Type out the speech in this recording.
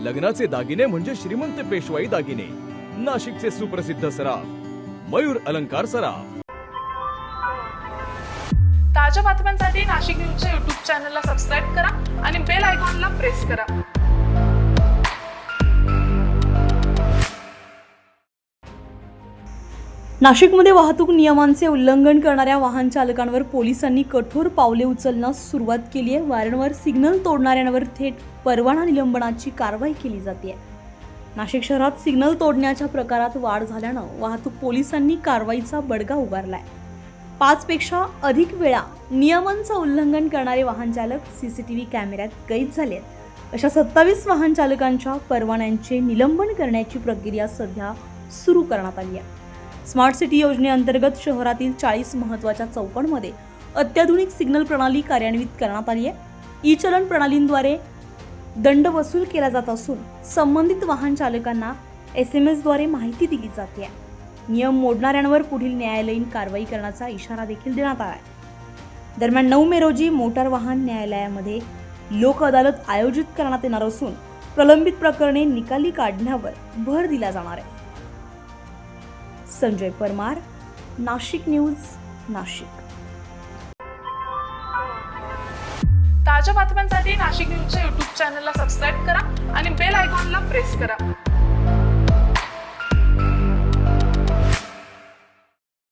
लग्नाचे दागिने म्हणजे श्रीमंत पेशवाई दागिने, नाशिकचे सुप्रसिद्ध सराफ मयूर अलंकार सराफ। ताज्या बातम्यांसाठी नाशिक न्यूजच्या YouTube चॅनलला सबस्क्राईब करा आणि बेल आयकॉनला प्रेस करा। नाशिकमध्ये वाहतूक नियमांचे उल्लंघन करणाऱ्या वाहन चालकांवर पोलिसांनी कठोर पावले उचलण्यास सुरुवात केली आहे। वारंवार सिग्नल तोडणाऱ्यांवर थेट परवाना निलंबनाची कारवाई केली जाते। नाशिक शहरात सिग्नल तोडण्याच्या प्रकारात वाढ झाल्यानं वाहतूक पोलिसांनी कारवाईचा बडगा उगारलाय। 5 पेक्षा अधिक वेळा नियमांचं उल्लंघन करणारे वाहन चालक सीसीटीव्ही कॅमेऱ्यात कैद झाले आहेत। अशा 27 वाहन चालकांच्या परवान्यांचे निलंबन करण्याची प्रक्रिया सध्या सुरू करण्यात आली आहे। स्मार्ट सिटी योजनेअंतर्गत शहरातील 40 महत्त्वाच्या चौकांमध्ये अत्याधुनिक सिग्नल प्रणाली कार्यान्वित करण्यात आली आहे। ई चलन प्रणालीद्वारे दंड वसूल केला जात असून संबंधित वाहन चालकांना SMS द्वारे माहिती दिली जाते। नियम मोडणाऱ्यांवर पुढील न्यायालयीन कारवाई करण्याचा इशारा देखील देण्यात आला आहे। दरम्यान 9 मे रोजी मोटार वाहन न्यायालयामध्ये लोक अदालत आयोजित करण्यात येणार असून प्रलंबित प्रकरणे निकाली काढण्यावर भर दिला जाणार आहे। संजय परमार, नाशिक न्यूज, नाशिक। ताज्या बातम्यांसाठी नाशिक न्यूजच्या YouTube चॅनलला सबस्क्राईब करा आणि बेल आयकॉनला प्रेस करा।